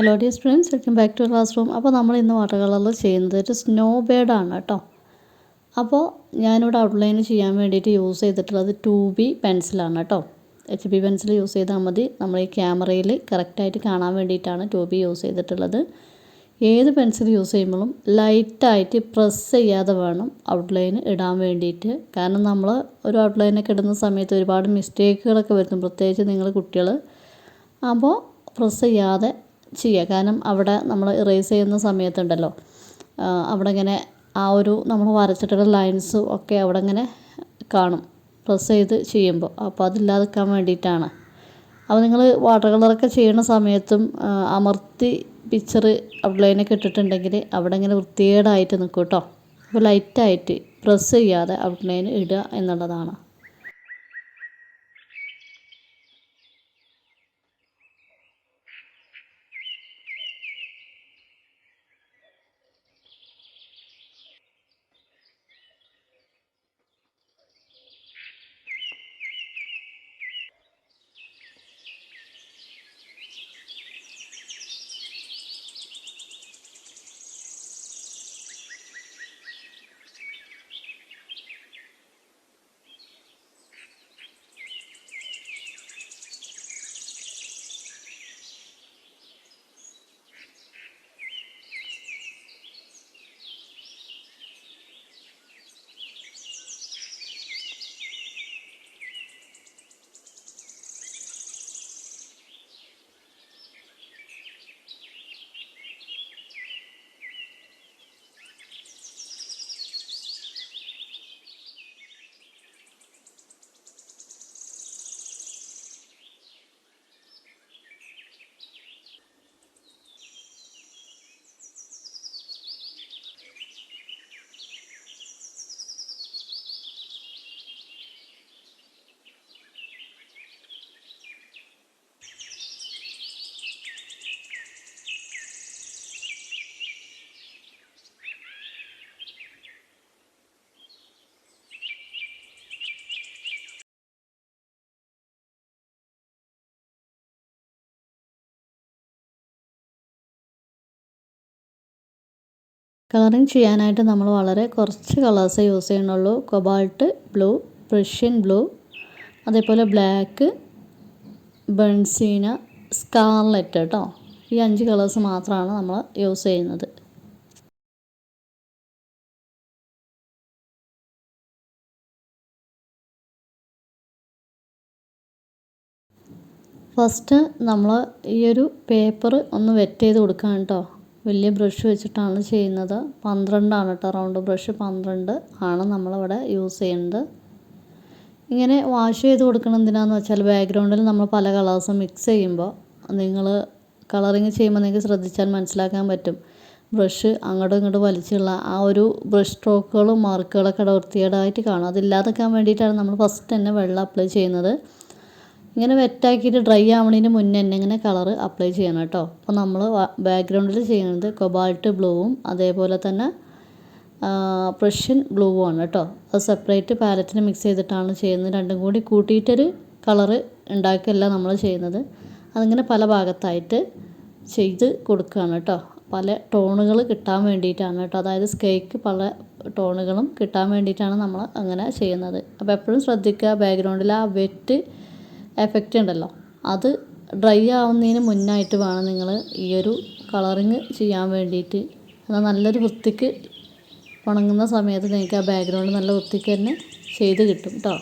Hello dear students, welcome back to classroom. അപ്പോൾ നമ്മൾ ഇന്ന് വാട്ടർ കളറിൽ ചെയ്യുന്നത് ഒരു സ്നോ ബേർഡാണ് കേട്ടോ. അപ്പോൾ ഞാനിവിടെ ഔട്ട്ലൈൻ ചെയ്യാൻ വേണ്ടിയിട്ട് യൂസ് ചെയ്തിട്ടുള്ളത് 2B പെൻസിലാണ് കേട്ടോ. HB പെൻസിൽ യൂസ് ചെയ്താൽ മതി. നമ്മൾ ഈ ക്യാമറയിൽ കറക്റ്റായിട്ട് കാണാൻ വേണ്ടിയിട്ടാണ് 2B യൂസ് ചെയ്തിട്ടുള്ളത്. ഏത് പെൻസിൽ യൂസ് ചെയ്യുമ്പോഴും ലൈറ്റായിട്ട് പ്രസ് ചെയ്യാതെ വേണം ഔട്ട്ലൈൻ ഇടാൻ വേണ്ടിയിട്ട്. കാരണം നമ്മൾ ഒരു ഔട്ട്ലൈനൊക്കെ ഇടുന്ന സമയത്ത് ഒരുപാട് മിസ്റ്റേക്കുകളൊക്കെ വരുത്തും, പ്രത്യേകിച്ച് നിങ്ങൾ കുട്ടികൾ. അപ്പോൾ പ്രസ് ചെയ്യാതെ ചെയ്യുക. കാരണം അവിടെ നമ്മൾ ഇറേസ് ചെയ്യുന്ന സമയത്തുണ്ടല്ലോ, അവിടെ ഇങ്ങനെ ആ ഒരു നമ്മൾ വരച്ചിട്ടുള്ള ലൈൻസും ഒക്കെ അവിടെ ഇങ്ങനെ കാണും പ്രസ് ചെയ്ത് ചെയ്യുമ്പോൾ. അപ്പോൾ അതില്ലാതിരിക്കാൻ വേണ്ടിയിട്ടാണ്. അപ്പോൾ നിങ്ങൾ വാട്ടർ കളറൊക്കെ ചെയ്യുന്ന സമയത്തും അമർത്തി പിക്ചർ ഔട്ട്ലൈനൊക്കെ ഇട്ടിട്ടുണ്ടെങ്കിൽ അവിടെ ഇങ്ങനെ വൃത്തികേടായിട്ട് നിൽക്കും കേട്ടോ. അപ്പോൾ ലൈറ്റായിട്ട് പ്രസ് ചെയ്യാതെ ഔട്ട്ലൈൻ ഇടുക എന്നുള്ളതാണ്. കളറിങ് ചെയ്യാനായിട്ട് നമ്മൾ വളരെ കുറച്ച് കളേഴ്സേ യൂസ് ചെയ്യണുള്ളൂ. കൊബാൾട്ട് ബ്ലൂ, പ്രഷ്യൻ ബ്ലൂ, അതേപോലെ ബ്ലാക്ക്, ബൺസീന, സ്കാർലെറ്റ് കേട്ടോ. ഈ 5 കളേഴ്സ് മാത്രമാണ് നമ്മൾ യൂസ് ചെയ്യുന്നത്. ഫസ്റ്റ് നമ്മൾ ഈ ഒരു പേപ്പർ ഒന്ന് വെറ്റ് ചെയ്ത് കൊടുക്കാം കേട്ടോ. വലിയ ബ്രഷ് വെച്ചിട്ടാണ് ചെയ്യുന്നത്. 12 ആണ് കേട്ടോ, റൗണ്ട് ബ്രഷ് 12 ആണ് നമ്മളിവിടെ യൂസ് ചെയ്യുന്നത്. ഇങ്ങനെ വാഷ് ചെയ്ത് കൊടുക്കണം എന്തിനാണെന്ന് വെച്ചാൽ ബാക്ക്ഗ്രൗണ്ടിൽ നമ്മൾ പല കളേഴ്സും മിക്സ് ചെയ്യുമ്പോൾ നിങ്ങൾ കളറിങ് ചെയ്യുമ്പോൾ നിങ്ങൾക്ക് ശ്രദ്ധിച്ചാൽ മനസ്സിലാക്കാൻ പറ്റും. ബ്രഷ് അങ്ങോട്ടും ഇങ്ങോട്ടും വലിച്ചുള്ള ആ ഒരു ബ്രഷ് സ്ട്രോക്കുകളും മാർക്കുകളൊക്കെ അവിടെ വൃത്തികേടായിട്ട് കാണും. അതില്ലാതാക്കാൻ വേണ്ടിയിട്ടാണ് നമ്മൾ ഫസ്റ്റ് തന്നെ വെള്ളം അപ്ലൈ ചെയ്യുന്നത്. ഇങ്ങനെ വെറ്റാക്കിയിട്ട് ഡ്രൈ ആവണതിന് മുന്നേ തന്നെ ഇങ്ങനെ കളർ അപ്ലൈ ചെയ്യണം കേട്ടോ. അപ്പോൾ നമ്മൾ ബാക്ക്ഗ്രൗണ്ടിൽ ചെയ്യുന്നത് കൊബാൾട്ട് ബ്ലൂവും അതേപോലെ തന്നെ പ്രഷ്യൻ ബ്ലൂവും ആണ് കേട്ടോ. അത് സെപ്പറേറ്റ് പാലറ്റിൽ മിക്സ് ചെയ്തിട്ടാണ് ചെയ്യുന്നത്. രണ്ടും കൂടി കൂട്ടിയിട്ടൊരു കളറ് ഉണ്ടാക്കുകയല്ല നമ്മൾ ചെയ്യുന്നത്. അതിങ്ങനെ പല ഭാഗത്തായിട്ട് ചെയ്ത് കൊടുക്കുകയാണ് കേട്ടോ. പല ടോണുകൾ കിട്ടാൻ വേണ്ടിയിട്ടാണ് കേട്ടോ. അതായത് സ്കൈക്ക് പല ടോണുകളും കിട്ടാൻ വേണ്ടിയിട്ടാണ് നമ്മൾ അങ്ങനെ ചെയ്യുന്നത്. അപ്പോൾ എപ്പോഴും ശ്രദ്ധിക്കുക, ബാക്ക്ഗ്രൗണ്ടിൽ ആ വെറ്റ് എഫക്റ്റ് ഉണ്ടല്ലോ, അത് ഡ്രൈ ആവുന്നതിന് മുന്നായിട്ട് വേണം നിങ്ങൾ ഈ ഒരു കളറിങ് ചെയ്യാൻ വേണ്ടിയിട്ട്. എന്നാൽ നല്ലൊരു വൃത്തിക്ക് ഉണങ്ങുന്ന സമയത്ത് നിങ്ങൾക്ക് ആ ബാക്ക്ഗ്രൗണ്ട് നല്ല വൃത്തിക്ക് തന്നെ ചെയ്ത് കിട്ടും കേട്ടോ.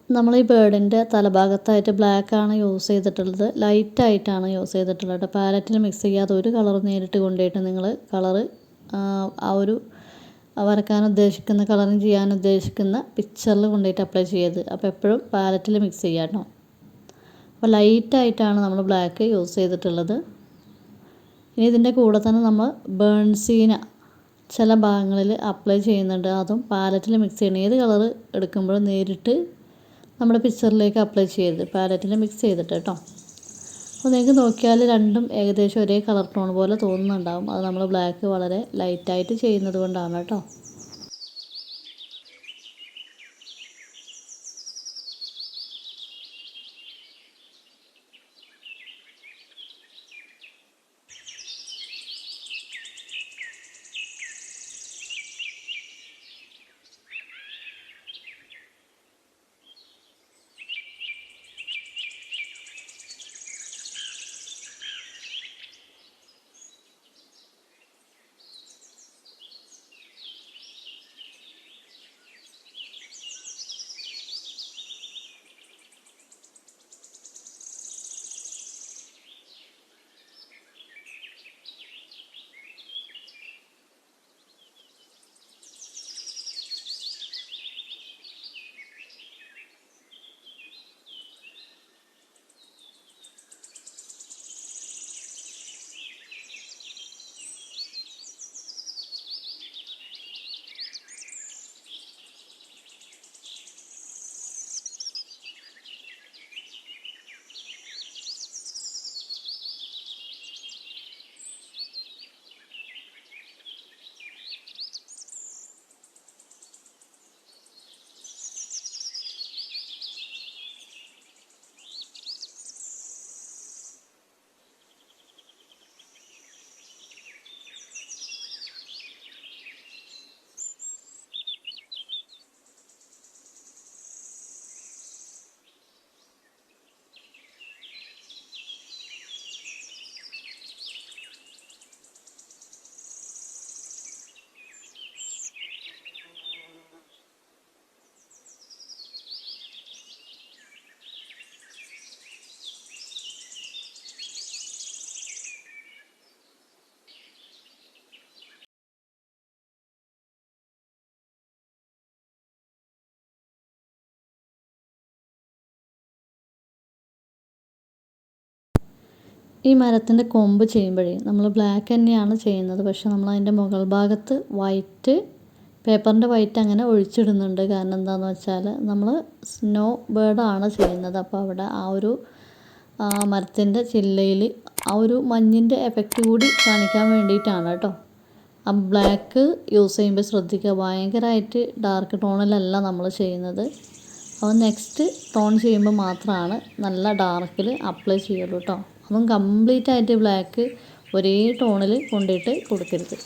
നമ്മൾ ഈ ബേർഡിൻ്റെ തലഭാഗത്തായിട്ട് ബ്ലാക്കാണ് യൂസ് ചെയ്തിട്ടുള്ളത്, ലൈറ്റായിട്ടാണ് യൂസ് ചെയ്തിട്ടുള്ളത്. പാലറ്റിൽ മിക്സ് ചെയ്യാതെ ഒരു കളർ നേരിട്ട് കൊണ്ടുപോയിട്ട് നിങ്ങൾ കളറ് ആ ഒരു വരക്കാൻ ഉദ്ദേശിക്കുന്ന കളറിങ് ചെയ്യാൻ ഉദ്ദേശിക്കുന്ന പിക്ചറിൽ കൊണ്ടുപോയിട്ട് അപ്ലൈ ചെയ്യരുത്. അപ്പോൾ എപ്പോഴും പാലറ്റിൽ മിക്സ് ചെയ്യാം കേട്ടോ. അപ്പോൾ ലൈറ്റായിട്ടാണ് നമ്മൾ ബ്ലാക്ക് യൂസ് ചെയ്തിട്ടുള്ളത്. ഇനി ഇതിൻ്റെ കൂടെ തന്നെ നമ്മൾ ബേൺസീന ചില ഭാഗങ്ങളിൽ അപ്ലൈ ചെയ്യുന്നുണ്ട്. അതും പാലറ്റിൽ മിക്സ് ചെയ്യണം. ഏത് കളർ എടുക്കുമ്പോഴും നേരിട്ട് നമ്മുടെ പിക്ചറിലേക്ക് അപ്ലൈ ചെയ്യരുത്, പാലറ്റിൽ മിക്സ് ചെയ്തിട്ട് കേട്ടോ. അപ്പോൾ നിങ്ങൾക്ക് നോക്കിയാൽ രണ്ടും ഏകദേശം ഒരേ കളർ ടോൺ പോലെ തോന്നുന്നുണ്ടാവും. അത് നമ്മൾ ബ്ലാക്ക് വളരെ ലൈറ്റായിട്ട് ചെയ്യുന്നത് കൊണ്ടാണ് കേട്ടോ. ഈ മരത്തിൻ്റെ കൊമ്പ് ചെയ്യുമ്പോഴേ നമ്മൾ ബ്ലാക്ക് തന്നെയാണ് ചെയ്യുന്നത്. പക്ഷെ നമ്മൾ അതിൻ്റെ മുകൾ ഭാഗത്ത് വൈറ്റ്, പേപ്പറിൻ്റെ വൈറ്റ് അങ്ങനെ ഒഴിച്ചിടുന്നുണ്ട്. കാരണം എന്താണെന്ന് വെച്ചാൽ നമ്മൾ സ്നോ ബേർഡാണ് ചെയ്യുന്നത്. അപ്പോൾ അവിടെ ആ ഒരു മരത്തിൻ്റെ ചില്ലയിൽ ആ ഒരു മഞ്ഞിൻ്റെ എഫക്റ്റ് കൂടി കാണിക്കാൻ വേണ്ടിയിട്ടാണ് കേട്ടോ. ആ ബ്ലാക്ക് യൂസ് ചെയ്യുമ്പോൾ ശ്രദ്ധിക്കുക, ഭയങ്കരമായിട്ട് ഡാർക്ക് ടോണിലല്ല നമ്മൾ ചെയ്യുന്നത്. അപ്പോൾ നെക്സ്റ്റ് ടോൺ ചെയ്യുമ്പോൾ മാത്രമാണ് നല്ല ഡാർക്കിൽ അപ്ലൈ ചെയ്യുള്ളൂ കേട്ടോ. അതും കംപ്ലീറ്റ് ആയിട്ട് ബ്ലാക്ക് ഒരേ ടോണിൽ കൊണ്ടിട്ട് കൊടുക്കരുത്.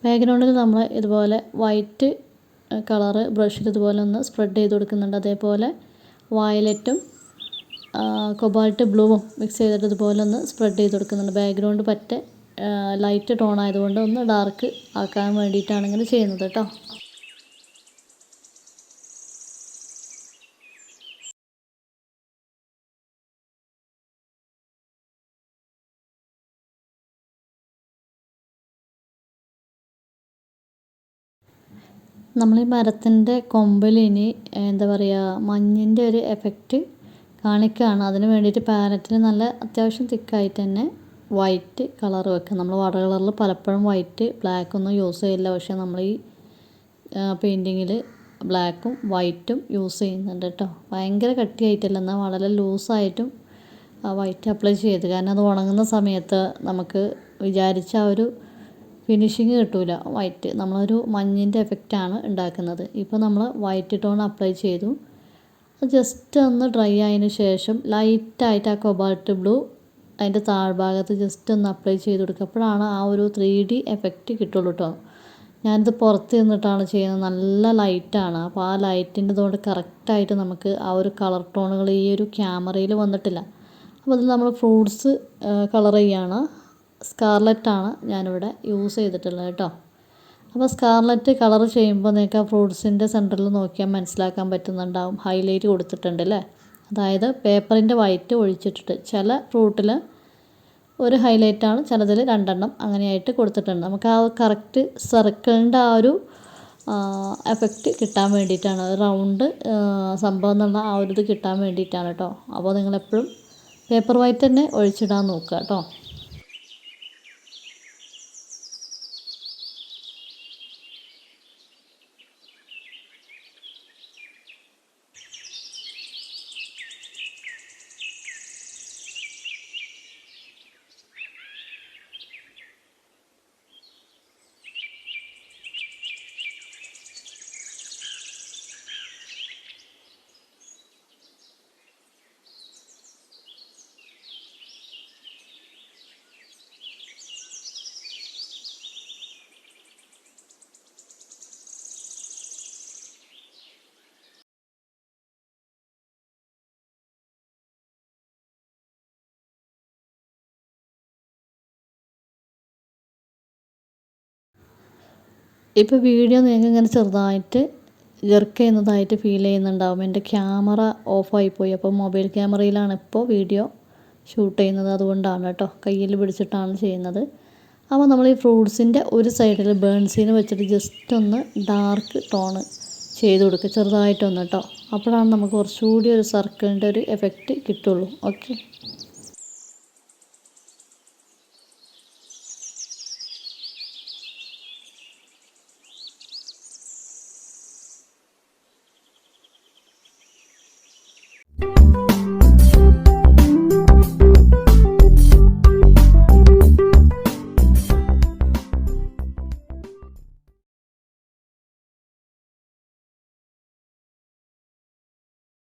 ബാക്ക്ഗ്രൗണ്ടിൽ നമ്മൾ ഇതുപോലെ വൈറ്റ് കളറ് ബ്രഷിൽ ഇതുപോലെ ഒന്ന് സ്പ്രെഡ് ചെയ്ത് കൊടുക്കുന്നുണ്ട്. അതേപോലെ വയലറ്റും കൊബാൾട്ട് ബ്ലൂവും മിക്സ് ചെയ്തിട്ട് ഇതുപോലെ ഒന്ന് സ്പ്രെഡ് ചെയ്ത് കൊടുക്കുന്നുണ്ട്. ബാക്ക്ഗ്രൗണ്ട് പറ്റ ലൈറ്റ് ടോൺ ആയതുകൊണ്ട് ഒന്ന് ഡാർക്ക് ആക്കാൻ വേണ്ടിയിട്ടാണ് ഇങ്ങനെ ചെയ്യുന്നത് കേട്ടോ. നമ്മൾ ഈ മരത്തിൻ്റെ കൊമ്പിൽ ഇനി എന്താ പറയുക, മഞ്ഞിൻ്റെ ഒരു എഫക്റ്റ് കാണിക്കുകയാണ്. അതിന് വേണ്ടിയിട്ട് പാലറ്റിൽ നല്ല അത്യാവശ്യം തിക്കായിട്ട് തന്നെ വൈറ്റ് കളർ വെക്കുക. നമ്മൾ വാട്ടർ കളറിൽ പലപ്പോഴും വൈറ്റ് ബ്ലാക്ക് ഒന്നും യൂസ് ചെയ്യില്ല, പക്ഷേ നമ്മൾ ഈ പെയിൻറ്റിങ്ങിൽ ബ്ലാക്കും വൈറ്റും യൂസ് ചെയ്യുന്നുണ്ട് കേട്ടോ. ഭയങ്കര കട്ടിയായിട്ടല്ല, എന്നാൽ വളരെ ലൂസായിട്ടും വൈറ്റ് അപ്ലൈ ചെയ്ത്, കാരണം അത് ഉണങ്ങുന്ന സമയത്ത് നമുക്ക് വിചാരിച്ച ആ ഒരു ഫിനിഷിങ് കിട്ടില്ല. വൈറ്റ് നമ്മളൊരു മഞ്ഞിൻ്റെ എഫക്റ്റാണ് ഉണ്ടാക്കുന്നത്. ഇപ്പോൾ നമ്മൾ വൈറ്റ് ടോൺ അപ്ലൈ ചെയ്തു. അത് ജസ്റ്റ് ഒന്ന് ഡ്രൈ ആയതിന് ശേഷം ലൈറ്റായിട്ട് ആ കൊബാൾട്ട് ബ്ലൂ അതിൻ്റെ താഴ്ഭാഗത്ത് ജസ്റ്റ് ഒന്ന് അപ്ലൈ ചെയ്ത് കൊടുക്കുക. അപ്പോഴാണ് ആ ഒരു 3D എഫക്റ്റ് കിട്ടുള്ളൂ കേട്ടോ. ഞാനിത് പുറത്ത് നിന്നിട്ടാണ് ചെയ്യുന്നത്, നല്ല ലൈറ്റാണ്. അപ്പോൾ ആ ലൈറ്റിൻ്റെ കൊണ്ട് കറക്റ്റായിട്ട് നമുക്ക് ആ ഒരു കളർ ടോണുകൾ ഈ ഒരു ക്യാമറയിൽ വന്നിട്ടില്ല. അപ്പോൾ അതിൽ നമ്മൾ ഫ്രൂട്ട്സ് കളർ ചെയ്യുകയാണ്. സ്കാർലറ്റാണ് ഞാനിവിടെ യൂസ് ചെയ്തിട്ടുള്ളത് കേട്ടോ. അപ്പോൾ സ്കാർലറ്റ് കളർ ചെയ്യുമ്പോൾ നിങ്ങൾക്ക് ആ ഫ്രൂട്ട്സിൻ്റെ സെൻറ്ററിൽ നോക്കിയാൽ മനസ്സിലാക്കാൻ പറ്റുന്നുണ്ടാവും, ഹൈലൈറ്റ് കൊടുത്തിട്ടുണ്ട് അല്ലേ. അതായത് പേപ്പറിൻ്റെ വൈറ്റ് ഒഴിച്ചിട്ടിട്ട് ചില ഫ്രൂട്ടിൽ ഒരു ഹൈലൈറ്റാണ്, ചിലതിൽ 2 എണ്ണം അങ്ങനെയായിട്ട് കൊടുത്തിട്ടുണ്ട്. നമുക്ക് ആ കറക്റ്റ് സർക്കിളിൻ്റെ ആ ഒരു എഫക്റ്റ് കിട്ടാൻ വേണ്ടിയിട്ടാണ്, റൗണ്ട് സംഭവം എന്നുള്ള ആ ഒരു ഇത് കിട്ടാൻ വേണ്ടിയിട്ടാണ് കേട്ടോ. അപ്പോൾ നിങ്ങളെപ്പോഴും പേപ്പർ വൈറ്റ് തന്നെ ഒഴിച്ചിടാൻ നോക്കുക കേട്ടോ. ഇപ്പോൾ വീഡിയോ നിങ്ങൾക്ക് ഇങ്ങനെ ചെറുതായിട്ട് ജെർക്ക് ചെയ്യുന്നതായിട്ട് ഫീൽ ചെയ്യുന്നുണ്ടാവും. എൻ്റെ ക്യാമറ ഓഫായിപ്പോയി, അപ്പോൾ മൊബൈൽ ക്യാമറയിലാണ് ഇപ്പോൾ വീഡിയോ ഷൂട്ട് ചെയ്യുന്നത്, അതുകൊണ്ടാണ് കേട്ടോ. കയ്യിൽ പിടിച്ചിട്ടാണ് ചെയ്യുന്നത്. അപ്പോൾ നമ്മൾ ഈ ഫ്രൂട്ട്സിൻ്റെ ഒരു സൈഡിൽ ബേൺസീന് വെച്ചിട്ട് ജസ്റ്റ് ഒന്ന് ഡാർക്ക് ടോണ് ചെയ്ത് കൊടുക്കുക, ചെറുതായിട്ടൊന്ന് കേട്ടോ. അപ്പോഴാണ് നമുക്ക് കുറച്ചുകൂടി ഒരു സർക്കിളിൻ്റെ ഒരു എഫക്റ്റ് കിട്ടുള്ളൂ. ഓക്കെ.